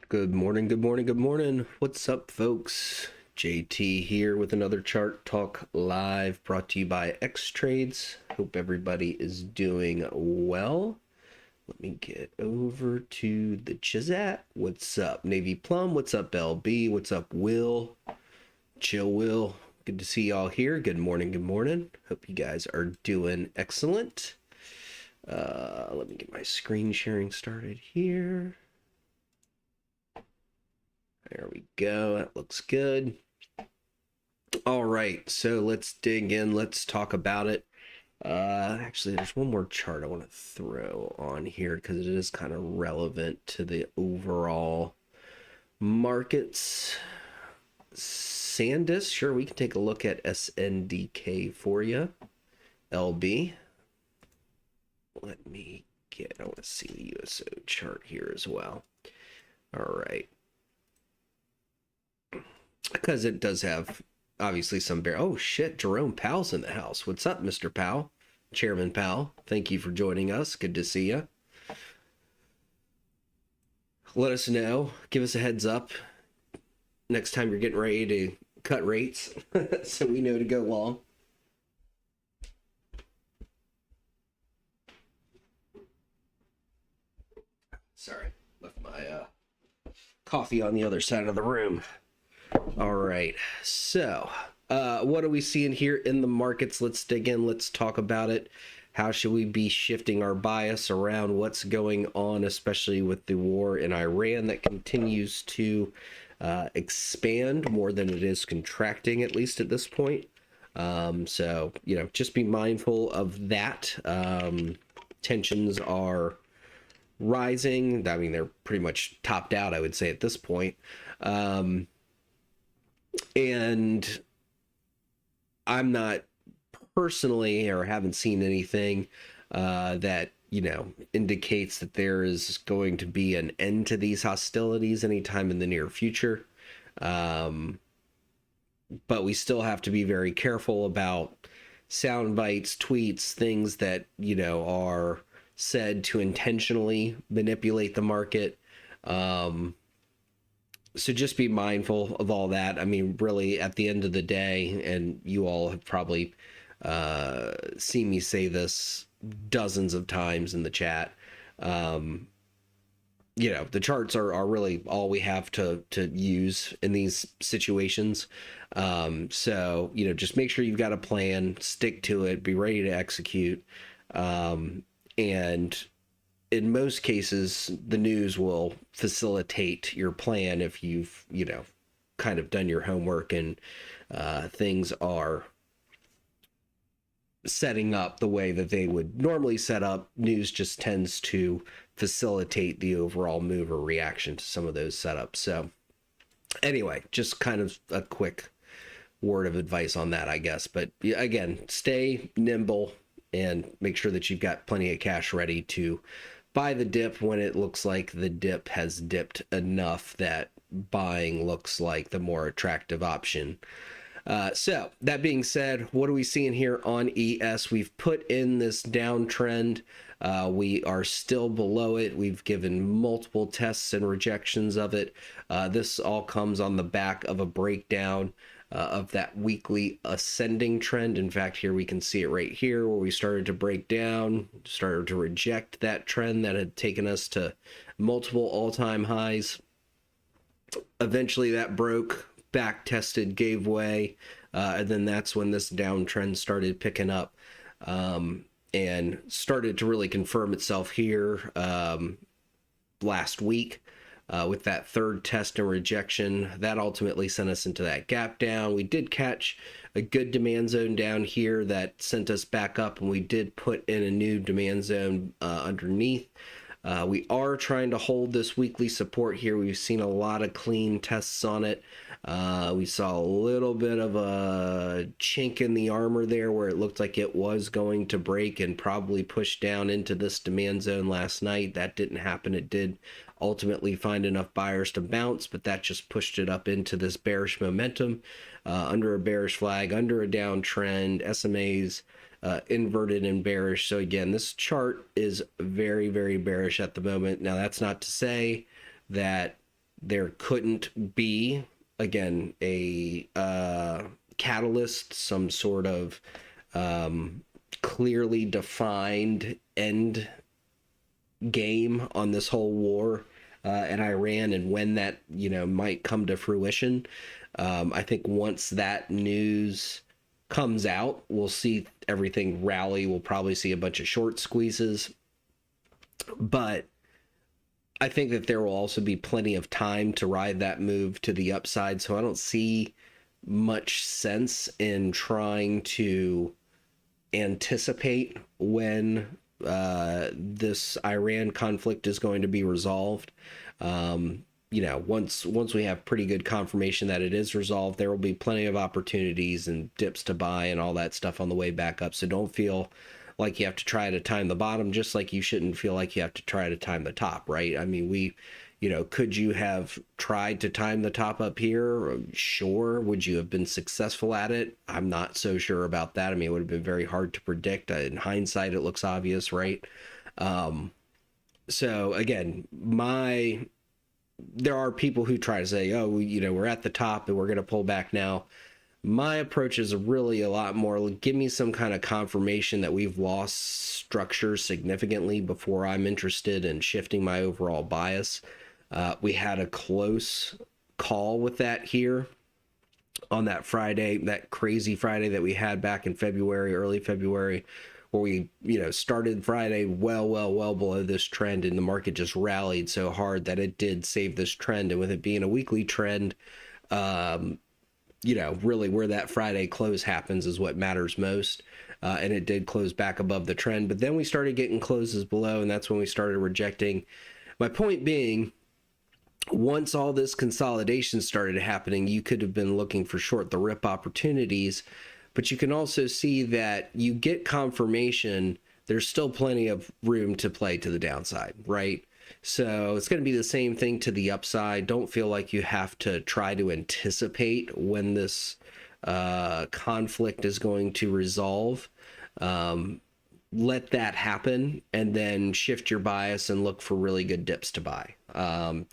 Good morning, good morning, good morning. What's up, folks? JT here with another Chart Talk Live brought to you by Xtrades. Hope everybody is doing well. Let me get over to the Chizat. What's up, Navy Plum? What's up, LB? What's up, Will? Chill Will. Good to see y'all here. Good morning, good morning. Hope you guys are doing excellent. Let me get my screen sharing started here. There we go. That looks good. All right, so let's dig in. Let's talk about it. Actually, there's one more chart I want to throw on here because it is kind of relevant to the overall markets. Sandus, sure, we can take a look at SNDK for you. LB. Let me I want to see the USO chart here as well. All right. Because it does have obviously some oh shit, Jerome Powell's in the house. What's up, Mr. Powell? Chairman Powell, thank you for joining us. Good to see you. Let us know, give us a heads up next time you're getting ready to cut rates so we know to go long. Sorry, left my coffee on the other side of the room. All right, so what are we seeing here in the markets? Let's dig in. Let's talk about it. How should we be shifting our bias around what's going on, especially with the war in Iran that continues to expand more than it is contracting, at least at this point. So, just be mindful of that. Tensions are rising. I mean, they're pretty much topped out, I would say, at this point. And I'm not personally, or haven't seen anything that indicates that there is going to be an end to these hostilities anytime in the near future. But we still have to be very careful about sound bites, tweets, things that are said to intentionally manipulate the market. So just be mindful of all that. I mean, really, at the end of the day, and you all have probably seen me say this dozens of times in the chat, the charts are really all we have to use in these situations. So, just make sure you've got a plan, stick to it, be ready to execute. And in most cases, the news will facilitate your plan if you've, kind of done your homework and things are setting up the way that they would normally set up. News just tends to facilitate the overall move or reaction to some of those setups. So anyway, just kind of a quick word of advice on that, I guess. But again, stay nimble and make sure that you've got plenty of cash ready to buy the dip when it looks like the dip has dipped enough that buying looks like the more attractive option. So that being said, what are we seeing here on ES? We've put in this downtrend. We are still below it. We've given multiple tests and rejections of it. This all comes on the back of a breakdown of that weekly ascending trend. In fact, here we can see it right here where we started to break down, started to reject that trend that had taken us to multiple all-time highs. Eventually that broke, back tested, gave way, and then that's when this downtrend started picking up and started to really confirm itself here last week. With that third test and rejection, that ultimately sent us into that gap down. We did catch a good demand zone down here that sent us back up, and we did put in a new demand zone underneath. We are trying to hold this weekly support here. We've seen a lot of clean tests on it. We saw a little bit of a chink in the armor there where it looked like it was going to break and probably push down into this demand zone last night. That didn't happen. It did ultimately find enough buyers to bounce, but that just pushed it up into this bearish momentum under a bearish flag, under a downtrend. SMAs inverted and bearish. So again, this chart is very, very bearish at the moment. Now, that's not to say that there couldn't be, again, a catalyst, some sort of clearly defined end game on this whole war in Iran, and when that might come to fruition. I think once that news comes out, we'll see everything rally. We'll probably see a bunch of short squeezes, but I think that there will also be plenty of time to ride that move to the upside. So I don't see much sense in trying to anticipate when this Iran conflict is going to be resolved. Once we have pretty good confirmation that it is resolved, there will be plenty of opportunities and dips to buy and all that stuff on the way back up. So don't feel like you have to try to time the bottom, just like you shouldn't feel like you have to try to time the top, right? I mean, could you have tried to time the top up here? Sure. Would you have been successful at it? I'm not so sure about that. I mean, it would have been very hard to predict. In hindsight, it looks obvious, right? So again, there are people who try to say, oh, we're at the top and we're going to pull back now. My approach is really a lot more, give me some kind of confirmation that we've lost structure significantly before I'm interested in shifting my overall bias. We had a close call with that here on that Friday, that crazy Friday that we had back in February, early February, where we, started Friday well below this trend, and the market just rallied so hard that it did save this trend. And with it being a weekly trend, really where that Friday close happens is what matters most. And it did close back above the trend, but then we started getting closes below, and that's when we started rejecting. My point being, once all this consolidation started happening, you could have been looking for short the rip opportunities, but you can also see that you get confirmation, there's still plenty of room to play to the downside, right? So it's going to be the same thing to the upside. Don't feel like you have to try to anticipate when this conflict is going to resolve. Let that happen and then shift your bias and look for really good dips to buy.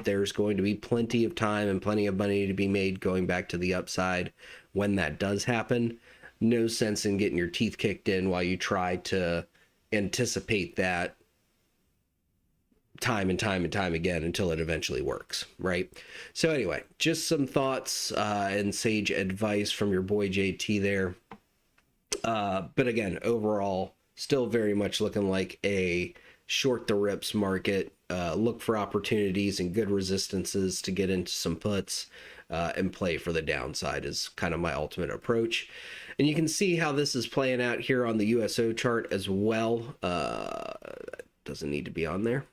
There's going to be plenty of time and plenty of money to be made going back to the upside when that does happen. No sense in getting your teeth kicked in while you try to anticipate that time and time and time again until it eventually works, right? So anyway, just some thoughts and sage advice from your boy JT there. But again, overall, still very much looking like a short the rips market. Look for opportunities and good resistances to get into some puts and play for the downside is kind of my ultimate approach. And you can see how this is playing out here on the USO chart as well. Doesn't need to be on there.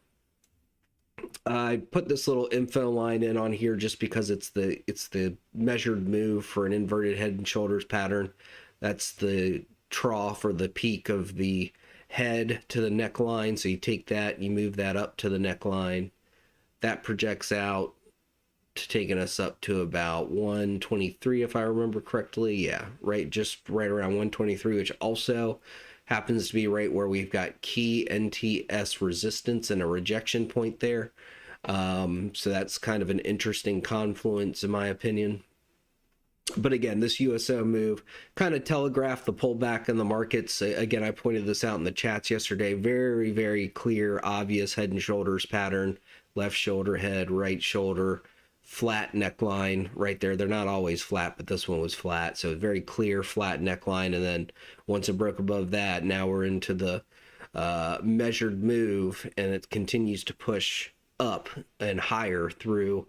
I put this little info line in on here just because it's the measured move for an inverted head and shoulders pattern. That's the trough or the peak of the head to the neckline. So you take that, you move that up to the neckline. That projects out to taking us up to about 123, if I remember correctly. Yeah, just right around 123, which also happens to be right where we've got key NTS resistance and a rejection point there. So that's kind of an interesting confluence in my opinion. But again, this USO move kind of telegraphed the pullback in the markets. Again, I pointed this out in the chats yesterday. Very, very clear, obvious head and shoulders pattern. Left shoulder, head, right shoulder, flat neckline right there. They're not always flat, but this one was flat. So very clear, flat neckline. And then once it broke above that, now we're into the measured move, and it continues to push up and higher through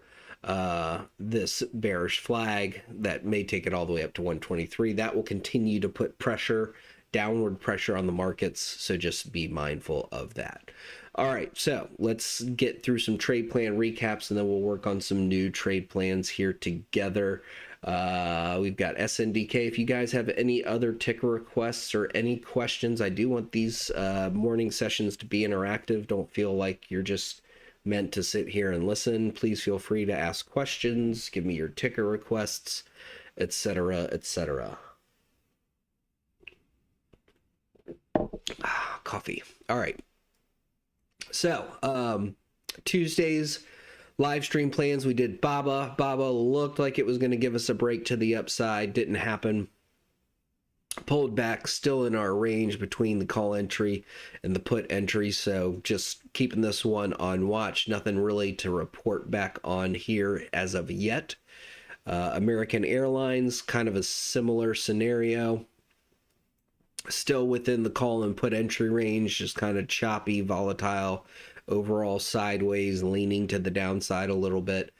this bearish flag that may take it all the way up to 123. That will continue to put pressure, downward pressure on the markets. So just be mindful of that. All right, so let's get through some trade plan recaps, and then we'll work on some new trade plans here together. We've got SNDK. If you guys have any other ticker requests or any questions, I do want these morning sessions to be interactive. Don't feel like you're just meant to sit here and listen. Please feel free to ask questions, give me your ticker requests, etc., etc. Coffee. All right. So, Tuesday's Live stream plans, we did Baba. Baba looked like it was going to give us a break to the upside. Didn't happen. Pulled back, still in our range between the call entry and the put entry. So just keeping this one on watch. Nothing really to report back on here as of yet. American Airlines, kind of a similar scenario. Still within the call and put entry range, just kind of choppy, volatile, overall sideways, leaning to the downside a little bit.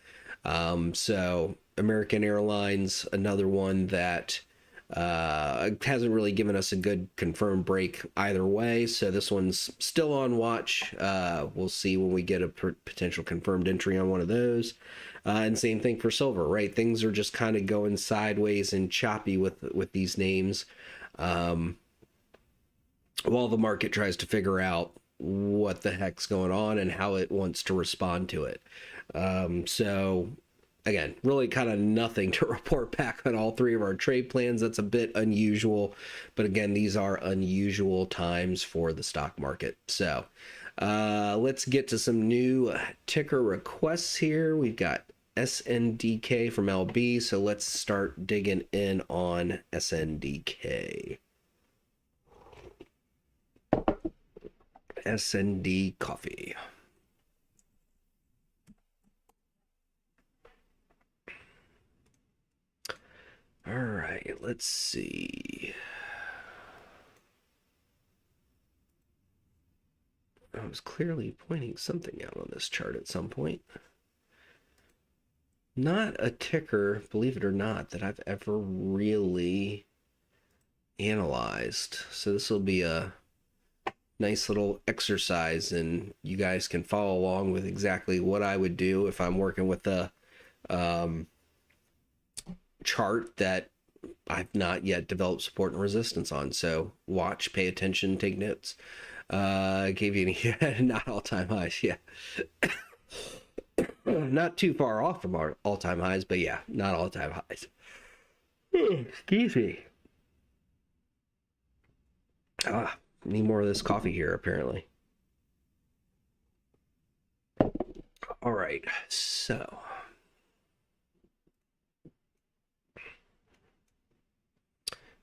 So American Airlines, another one that hasn't really given us a good confirmed break either way. So this one's still on watch. We'll see when we get a potential confirmed entry on one of those. And same thing for silver, right? Things are just kind of going sideways and choppy with these names. While the market tries to figure out what the heck's going on and how it wants to respond to it. So again, really kind of nothing to report back on all three of our trade plans. That's a bit unusual, but again, these are unusual times for the stock market. So let's get to some new ticker requests here. We've got SNDK from LB, so let's start digging in on SNDK. SND Coffee. All right, let's see. I was clearly pointing something out on this chart at some point. Not a ticker, believe it or not, that I've ever really analyzed. So this will be a nice little exercise, and you guys can follow along with exactly what I would do if I'm working with a chart that I've not yet developed support and resistance on. So watch, pay attention, take notes. I gave you any not all-time highs, yeah. Not too far off from our all-time highs, but yeah, not all-time highs. Excuse me. Need more of this coffee here, apparently. All right, so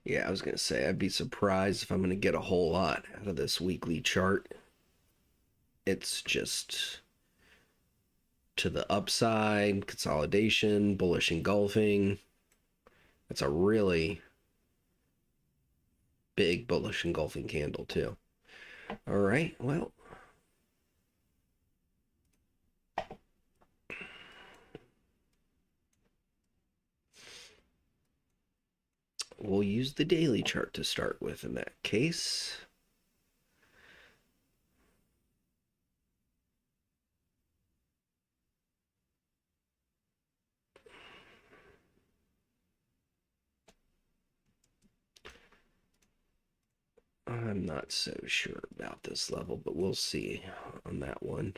yeah, I was gonna say I'd be surprised if I'm gonna get a whole lot out of this weekly chart. It's just to the upside, consolidation, bullish engulfing. That's a really big bullish engulfing candle too. All right, well, we'll use the daily chart to start with in that case. I'm not so sure about this level, but we'll see on that one.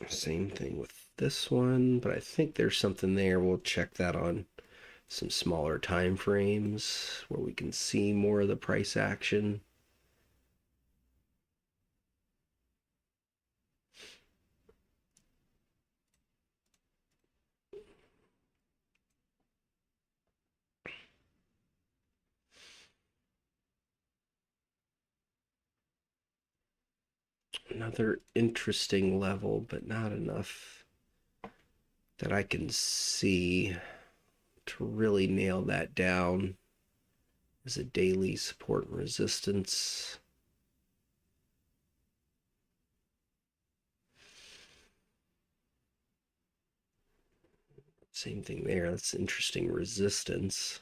Same thing with this one, but I think there's something there. We'll check that on some smaller time frames where we can see more of the price action. Another interesting level, but not enough that I can see to really nail that down as a daily support and resistance. Same thing there. That's interesting resistance.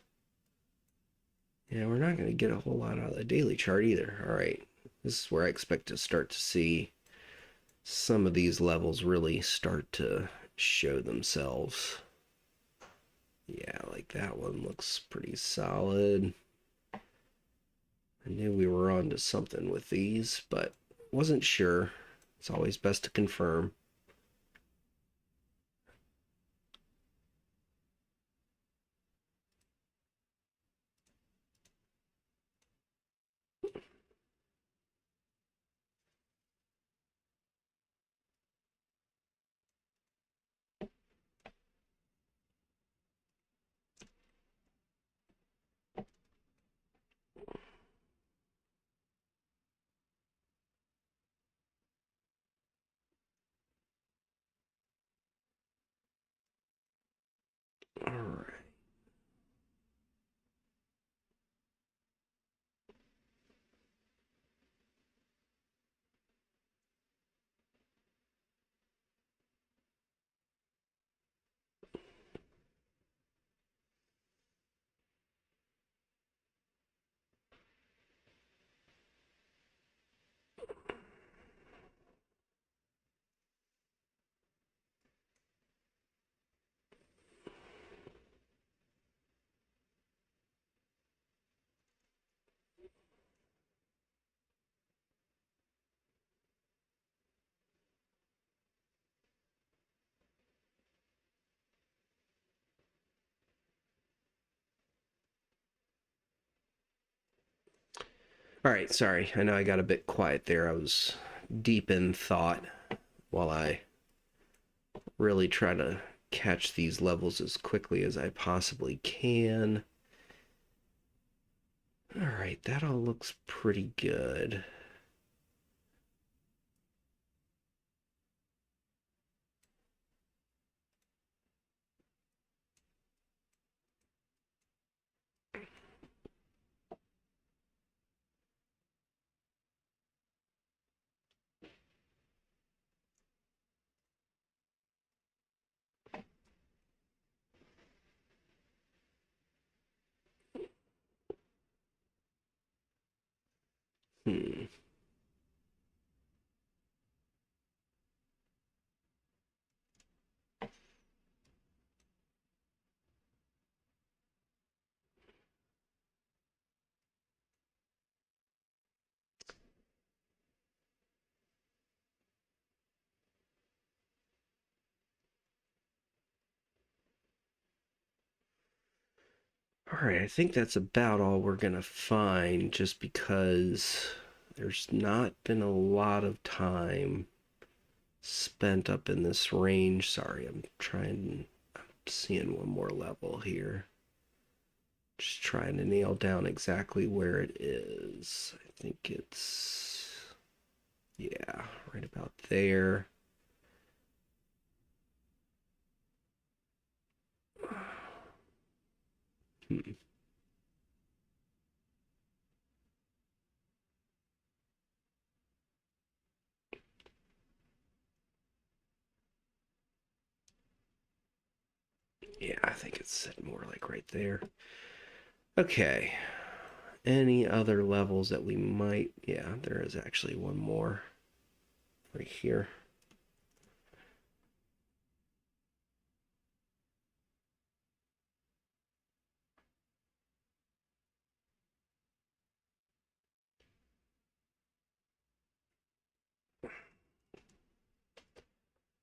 Yeah, we're not going to get a whole lot out of the daily chart either. All right, this is where I expect to start to see some of these levels really start to show themselves. Yeah, like that one looks pretty solid. I knew we were on to something with these, but wasn't sure. It's always best to confirm. right. All right, sorry. I know I got a bit quiet there. I was deep in thought while I really try to catch these levels as quickly as I possibly can. All right, that all looks pretty good. Hmm. All right, I think that's about all we're going to find just because there's not been a lot of time spent up in this range. Sorry, I'm seeing one more level here. Just trying to nail down exactly where it is. I think it's, yeah, right about there. Hmm. Yeah, I think it's more like right there. Okay. Any other levels that we might... Yeah, there is actually one more right here.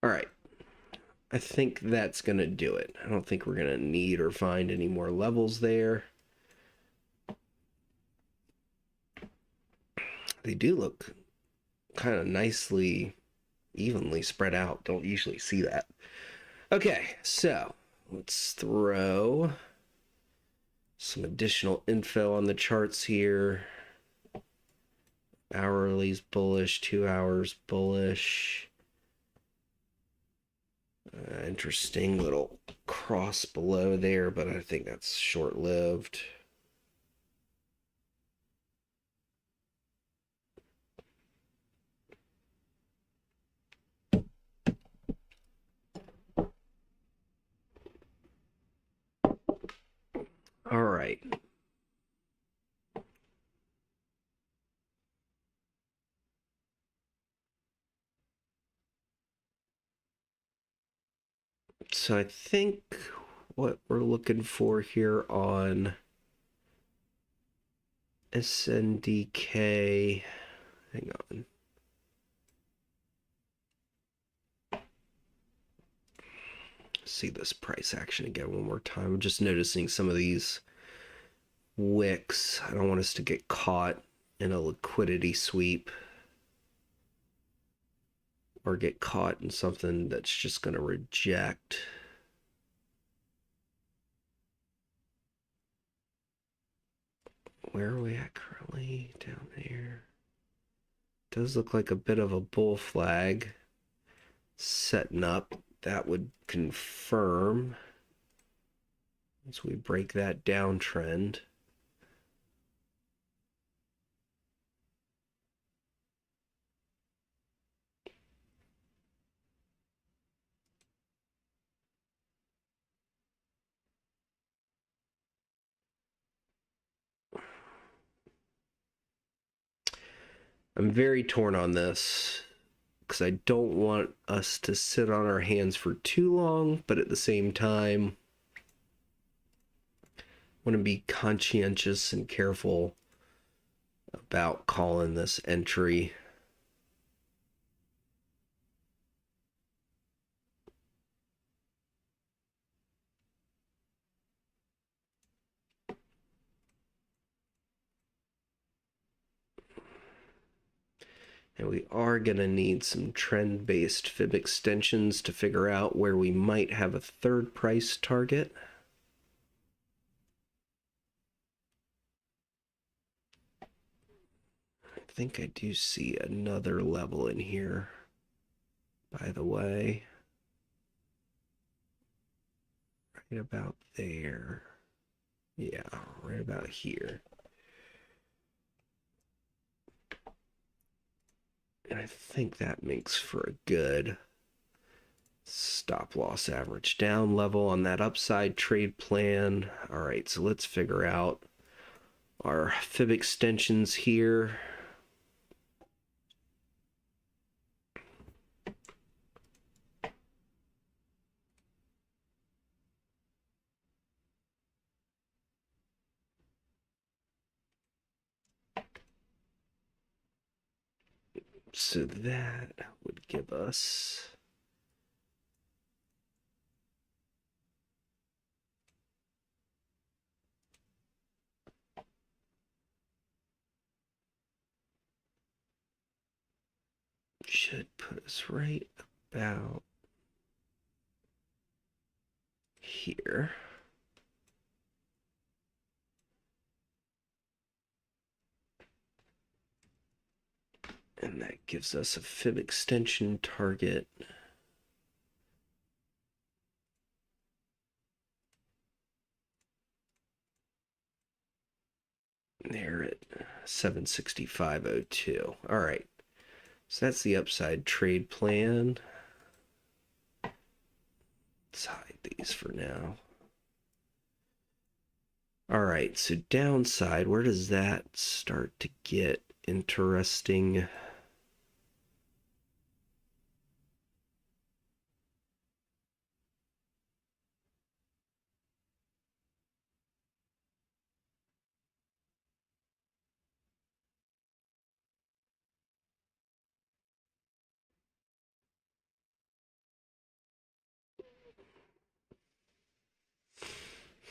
All right. I think that's going to do it. I don't think we're going to need or find any more levels there. They do look kind of nicely, evenly spread out. Don't usually see that. Okay, so let's throw some additional info on the charts here. Hourly's bullish, 2 hours bullish. Interesting little cross below there, but I think that's short-lived. All right. So I think what we're looking for here on SNDK, hang on. See this price action again one more time. I'm just noticing some of these wicks. I don't want us to get caught in a liquidity sweep or get caught in something that's just going to reject. Where are we at currently? Down there. Does look like a bit of a bull flag setting up. That would confirm. as we break that downtrend. I'm very torn on this because I don't want us to sit on our hands for too long, but at the same time, want to be conscientious and careful about calling this entry. And we are going to need some trend-based fib extensions to figure out where we might have a third price target. I think I do see another level in here, by the way. Right about there. Yeah, right about here. And I think that makes for a good stop loss average down level on that upside trade plan. All right, so let's figure out our fib extensions here. So that would give us should put us right about here. And that gives us a fib extension target. There at 765.02. All right. So that's the upside trade plan. Let's hide these for now. All right, so downside, where does that start to get interesting?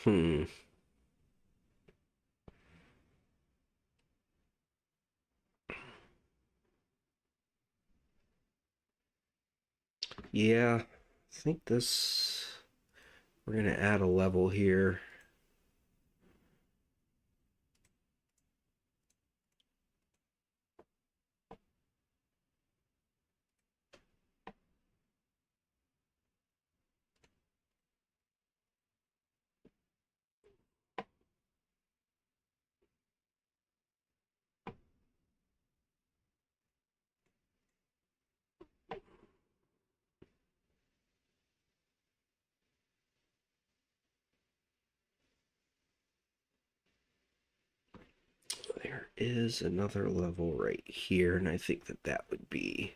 Hmm. Yeah, I think this, we're going to add a level here. There is another level right here, and I think that that would be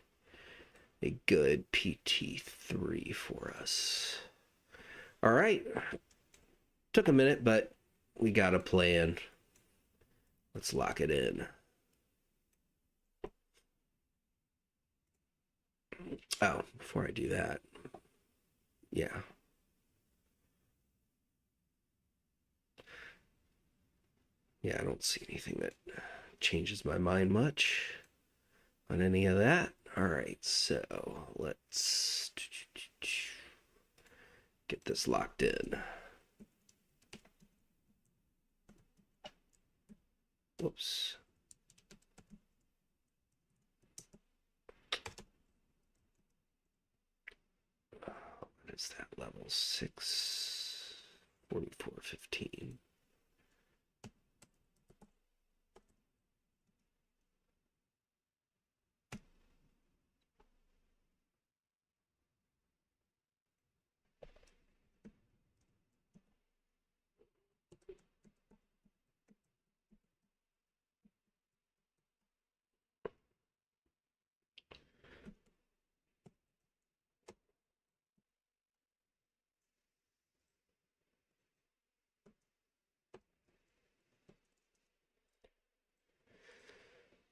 a good PT3 for us. All right. Took a minute, but we got a plan. Let's lock it in. Oh, before I do that, yeah. Yeah, I don't see anything that changes my mind much on any of that. All right, so let's get this locked in. Whoops. What is that level? 6 644.15.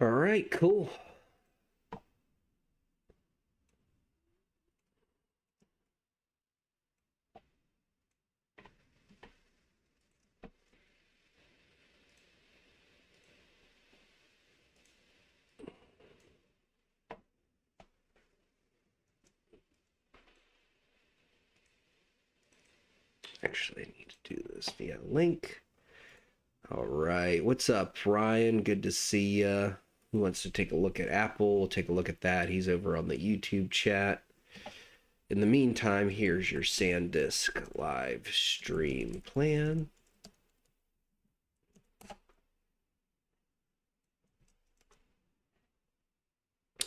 All right, cool. Actually, I need to do this via link. All right, what's up, Ryan? Good to see you. Who wants to take a look at Apple? We'll take a look at that. He's over on the YouTube chat. In the meantime, here's your SanDisk live stream plan.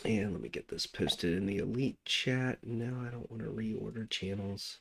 And let me get this posted in the Elite chat. No, I don't want to reorder channels.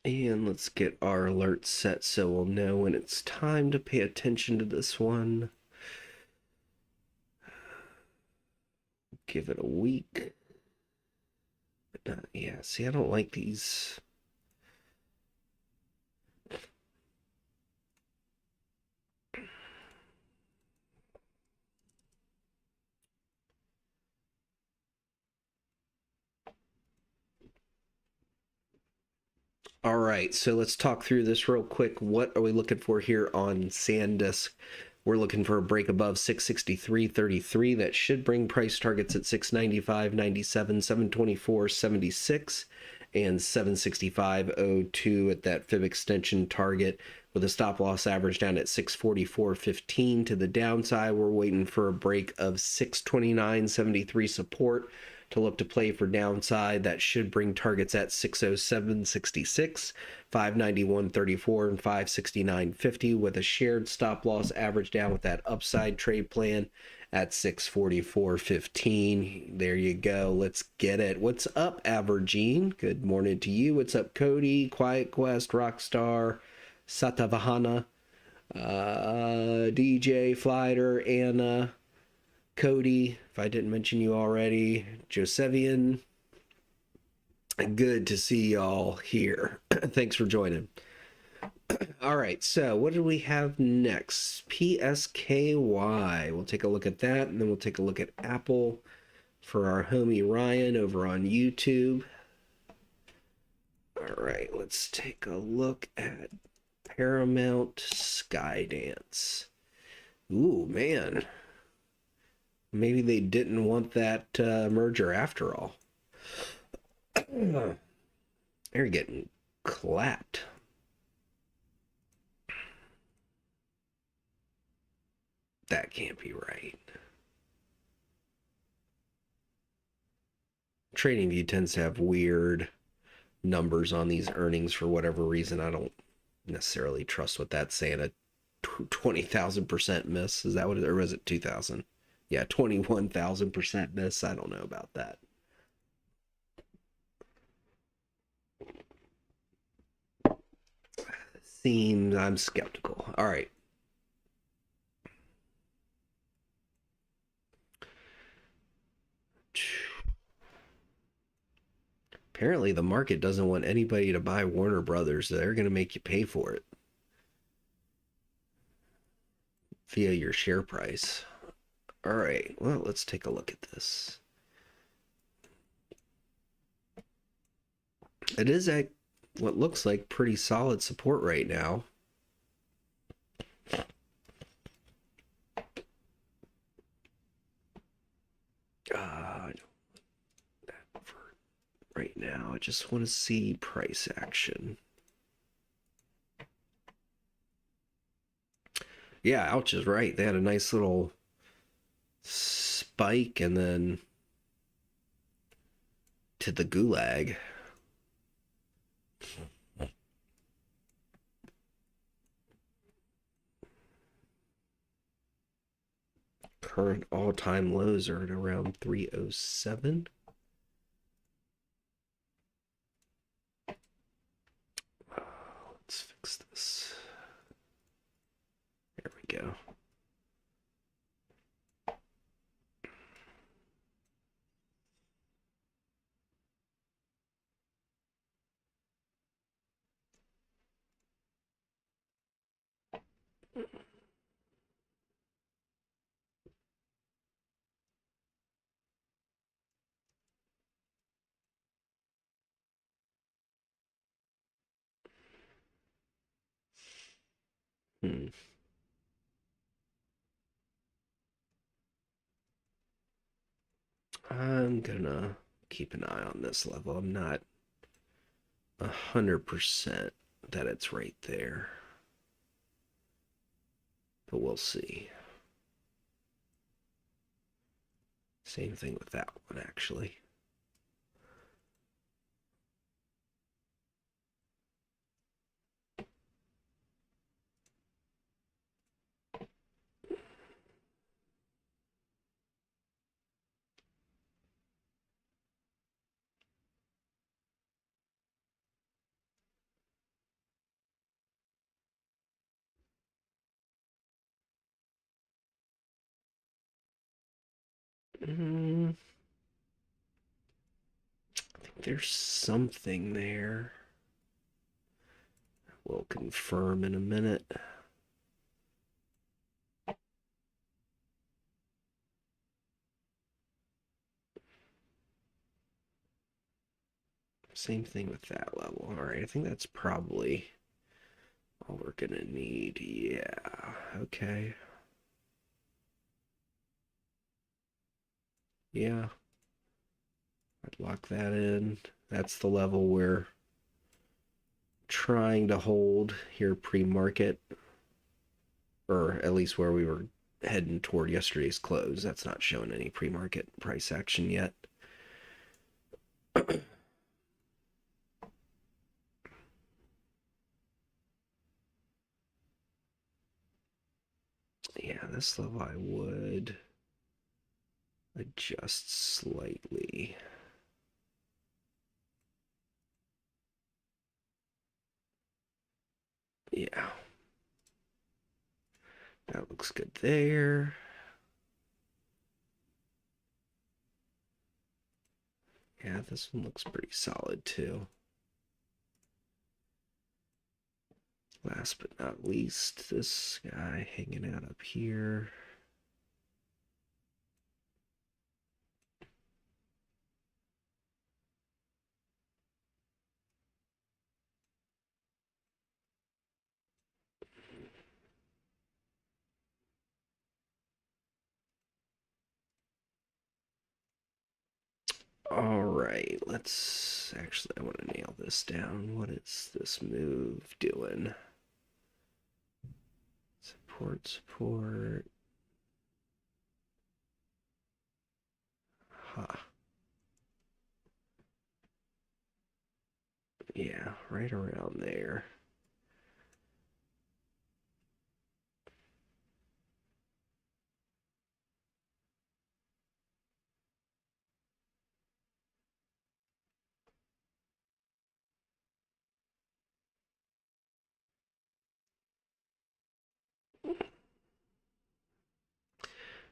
And let's get our alerts set so we'll know when it's time to pay attention to this one. Give it a week. But not, yeah, see, I don't like these. All right, so let's talk through this real quick. What are we looking for here on SanDisk? We're looking for a break above 663.33. That should bring price targets at 695.97, 724.76, and 765.02 at that fib extension target, with a stop loss average down at 644.15 to the downside. We're waiting for a break of 629.73 support to look to play for downside. That should bring targets at 607.66, 591.34, and 569.50, with a shared stop loss average down with that upside trade plan at 644.15. There you go. Let's get it. What's up, Avergene? Good morning to you. What's up, Cody, Quiet Quest, Rockstar, Satavahana, DJ, Flighter, Anna, Cody, if I didn't mention you already, Josevian. Good to see y'all here. Thanks for joining. All right, so what do we have next? PSKY. We'll take a look at that, and then we'll take a look at Apple for our homie Ryan over on YouTube. All right, let's take a look at Paramount Skydance. Ooh, man. Maybe they didn't want that merger after all. They're getting clapped. That can't be right. TradingView tends to have weird numbers on these earnings for whatever reason. I don't necessarily trust what that's saying. A 20,000% miss. Is that what it is? Or was it 2,000? Yeah, 21,000% miss. I don't know about that. Seems I'm skeptical. All right. Apparently, the market doesn't want anybody to buy Warner Brothers. They're going to make you pay for it. via your share price. All right, well, let's take a look at this. It is at what looks like pretty solid support right now. I don't want that for right now. I just want to see price action. Yeah, Ouch is right. They had a nice little spike and then to the gulag. Current all-time lows are at around 307. Let's fix this. There we go. Hmm. I'm gonna keep an eye on this level. I'm not 100% that it's right there, but we'll see. Same thing with that one, actually. I think there's something there. We'll confirm in a minute. Same thing with that level. All right, I think that's probably all we're gonna need. Yeah, okay. Yeah, I'd lock that in. That's the level we're trying to hold here pre-market, or at least where we were heading toward yesterday's close. That's not showing any pre-market price action yet. Yeah, this level I would adjust slightly. Yeah. That looks good there. Yeah, this one looks pretty solid too. Last but not least, this guy hanging out up here. All right, let's actually, I want to nail this down. What is this move doing? Support, support. Huh. Yeah, right around there.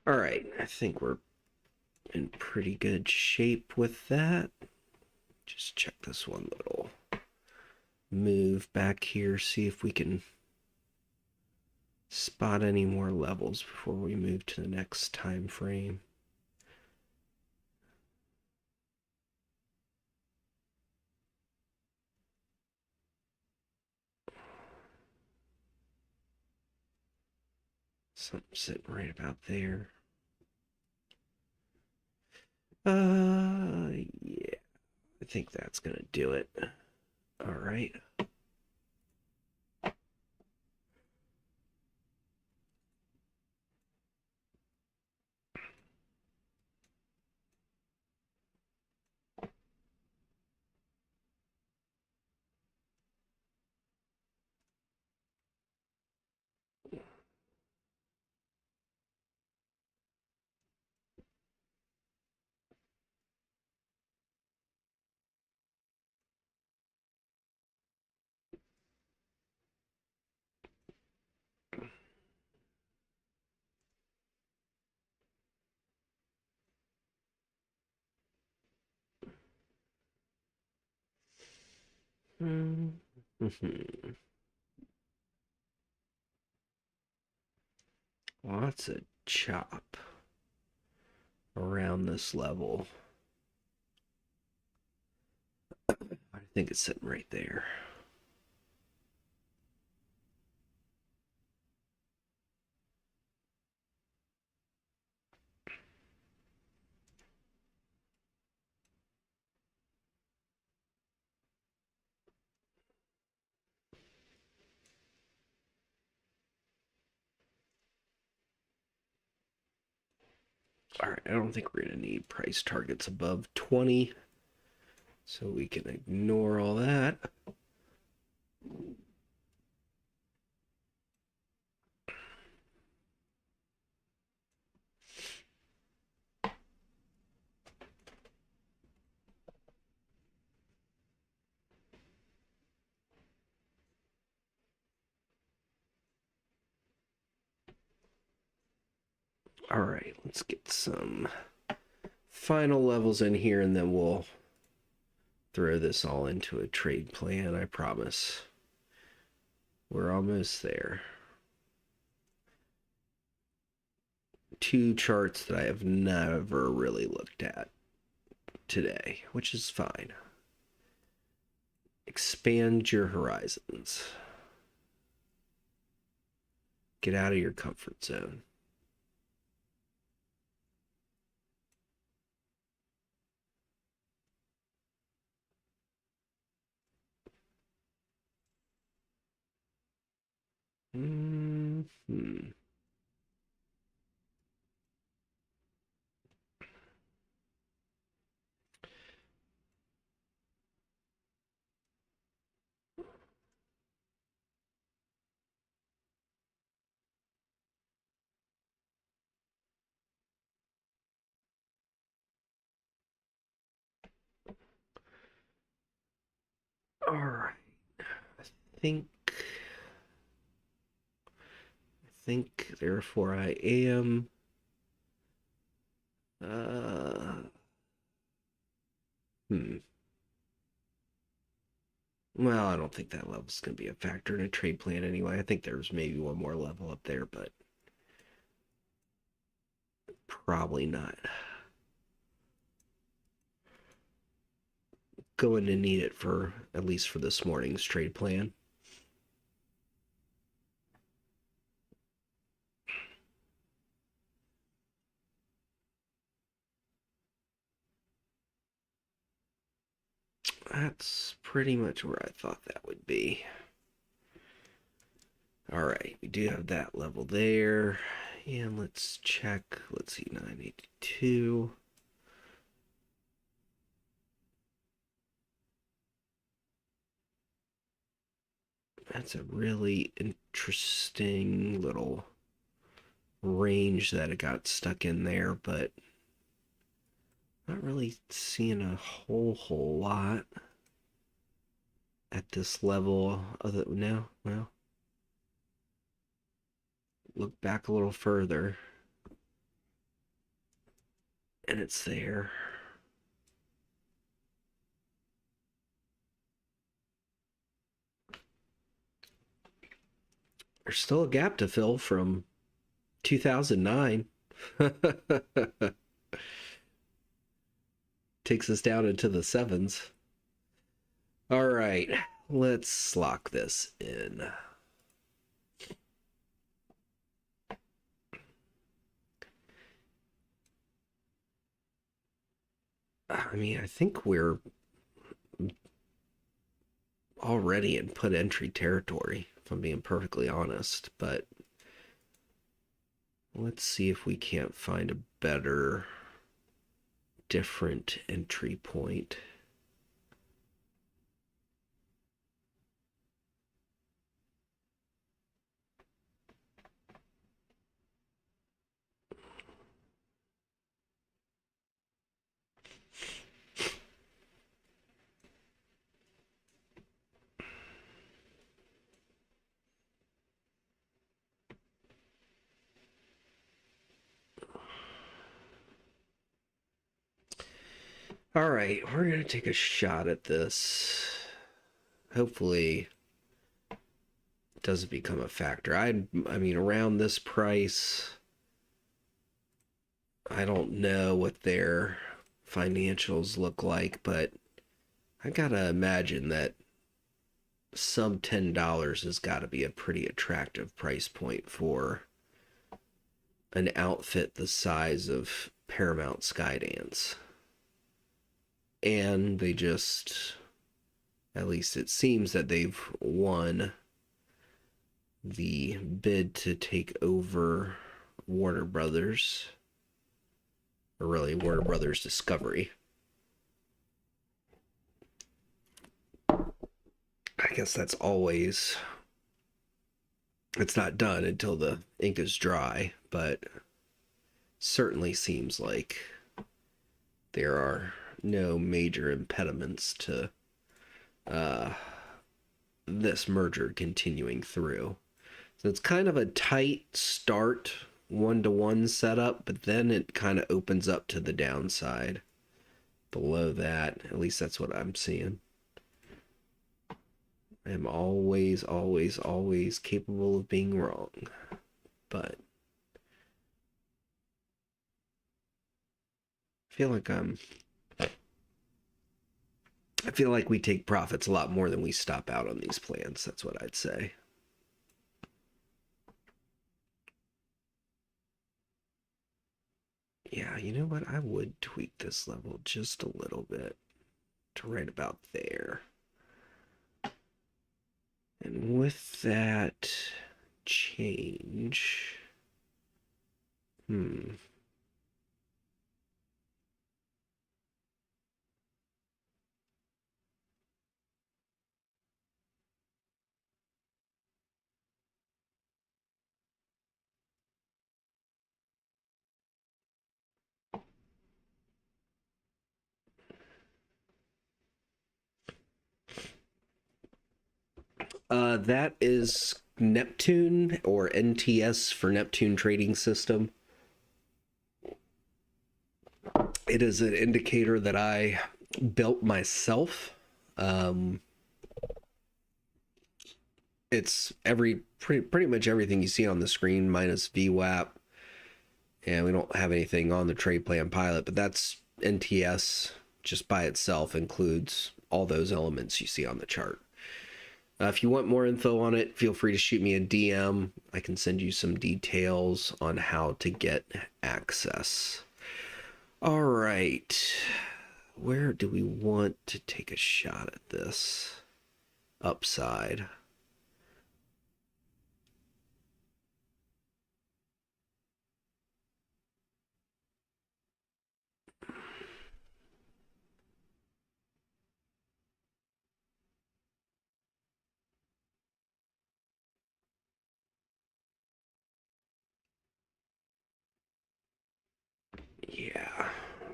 All right, I think we're in pretty good shape with that. Just check this one little move back here, see if we can spot any more levels before we move to the next time frame. Something sitting right about there. Yeah, I think that's gonna do it. All right. Lots of chop around this level. I think it's sitting right there. All right, I don't think we're going to need price targets above 20, so we can ignore all that. All right, let's get some final levels in here, and then we'll throw this all into a trade plan, I promise. We're almost there. Two charts that I have never really looked at today, which is fine. Expand your horizons. Get out of your comfort zone. Mm-hmm. All right. think therefore I am hmm. Well, I don't think that level's going to be a factor in a trade plan anyway. I think there's maybe one more level up there, but probably not. Going to need it for at least for this morning's trade plan. That's pretty much where I thought that would be. All right, we do have that level there. And let's check. Let's see, 982. That's a really interesting little range that it got stuck in there, but not really seeing a whole lot at this level. Other now, well, look back a little further, and it's there. There's still a gap to fill from 2009. Takes us down into the sevens. All right, let's lock this in. I mean, I think we're already in put entry territory, if I'm being perfectly honest, but let's see if we can't find a better, different entry point. All right, we're going to take a shot at this. Hopefully, it doesn't become a factor. I mean, around this price, I don't know what their financials look like, but I gotta imagine that sub $10 has got to be a pretty attractive price point for an outfit the size of Paramount Skydance. And they just, at least it seems that they've won the bid to take over Warner Brothers, or really Warner Brothers Discovery. I guess that's always, it's not done until the ink is dry, but certainly seems like there are no major impediments to this merger continuing through. So it's kind of a tight start, 1-to-1 setup, but then it kind of opens up to the downside below that. At least that's what I'm seeing. I am always, always, always capable of being wrong, but I feel like I feel like we take profits a lot more than we stop out on these plans. That's what I'd say. Yeah, you know what? I would tweak this level just a little bit to right about there. And with that change, that is Neptune, or NTS for Neptune Trading System. It is an indicator that I built myself. It's pretty much everything you see on the screen minus VWAP, and we don't have anything on the trade plan pilot, but that's NTS just by itself includes all those elements you see on the chart. If you want more info on it, feel free to shoot me a DM. I can send you some details on how to get access. All right, where do we want to take a shot at this upside? Yeah,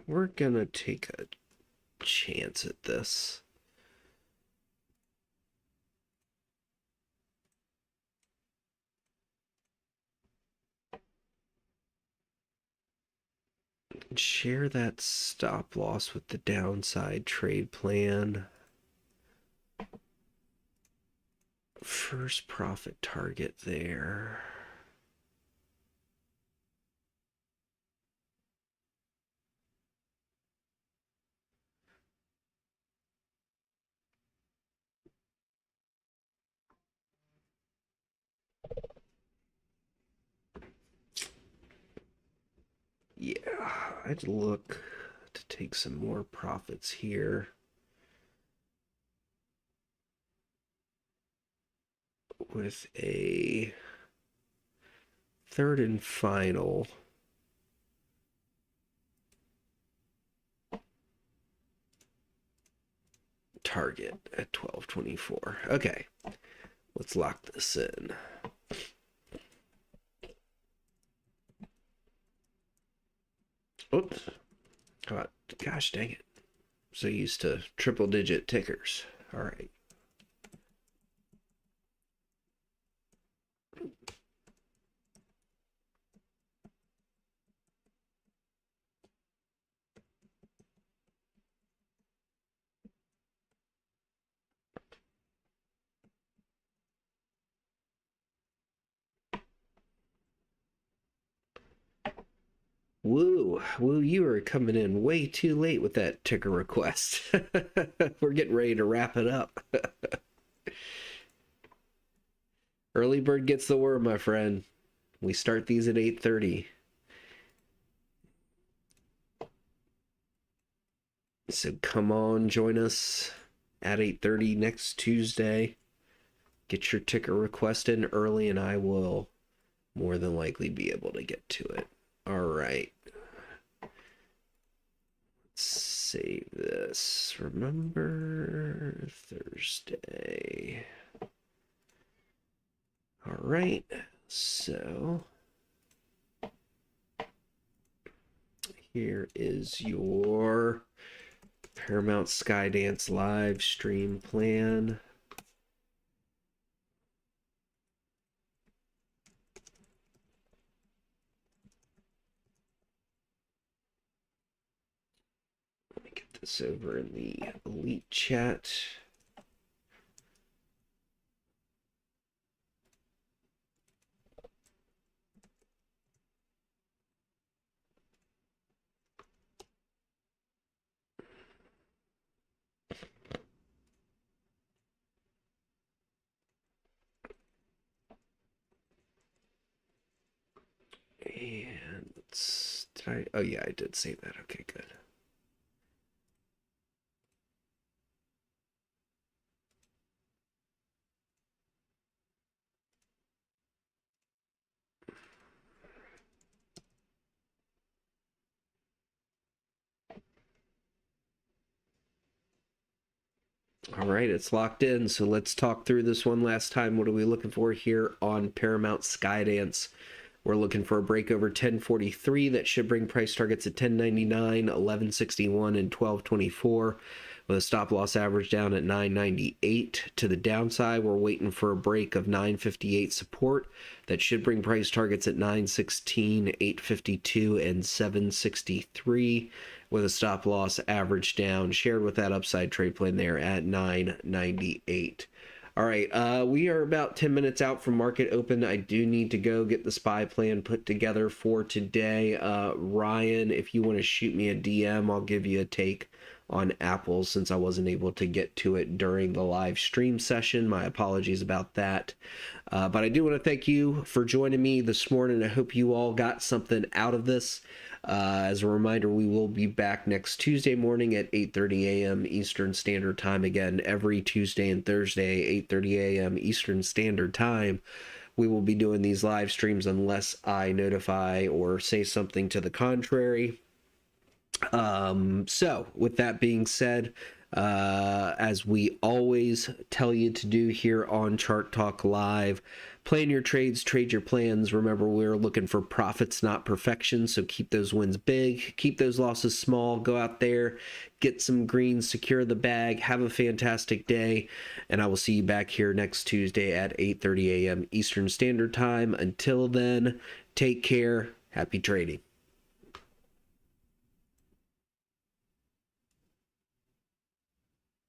we're gonna take a chance at this. Share that stop loss with the downside trade plan. First profit target there. Yeah, I'd look to take some more profits here. With a third and final target at 1224. Okay, let's lock this in. Oops. Oh, gosh dang it. So used to triple digit tickers. All right. Woo, you are coming in way too late with that ticker request. We're getting ready to wrap it up. Early bird gets the worm, my friend. We start these at 8:30. So come on, join us at 8:30 next Tuesday. Get your ticker request in early and I will more than likely be able to get to it. All right. Let's save this. Remember Thursday. All right. So here is your Paramount Skydance live stream plan. Let me get this over in the Elite chat. And oh yeah, I did save that. Okay, good. All right, it's locked in. So let's talk through this one last time. What are we looking for here on Paramount Skydance? We're looking for a break over 1043. That should bring price targets at 1099, 1161, and 1224. With a stop loss average down at 998. To the downside, we're waiting for a break of 958 support. That should bring price targets at 916, 852, and 763. With a stop loss average down, shared with that upside trade plan there at 998. All right, we are about 10 minutes out from market open. I do need to go get the SPY plan put together for today. Ryan, if you want to shoot me a DM, I'll give you a take on Apple since I wasn't able to get to it during the live stream session. My apologies about that. But I do want to thank you for joining me this morning. I hope you all got something out of this. As a reminder, we will be back next Tuesday morning at 8:30 a.m. Eastern Standard Time. Again, every Tuesday and Thursday, 8:30 a.m. Eastern Standard Time. We will be doing these live streams unless I notify or say something to the contrary. So with that being said, as we always tell you to do here on Chart Talk Live, plan your trades, trade your plans. Remember, we're looking for profits, not perfection. So keep those wins big, keep those losses small. Go out there, get some greens, secure the bag. Have a fantastic day, and I will see you back here next Tuesday at 8:30 a.m. Eastern Standard Time. Until then, take care. Happy trading.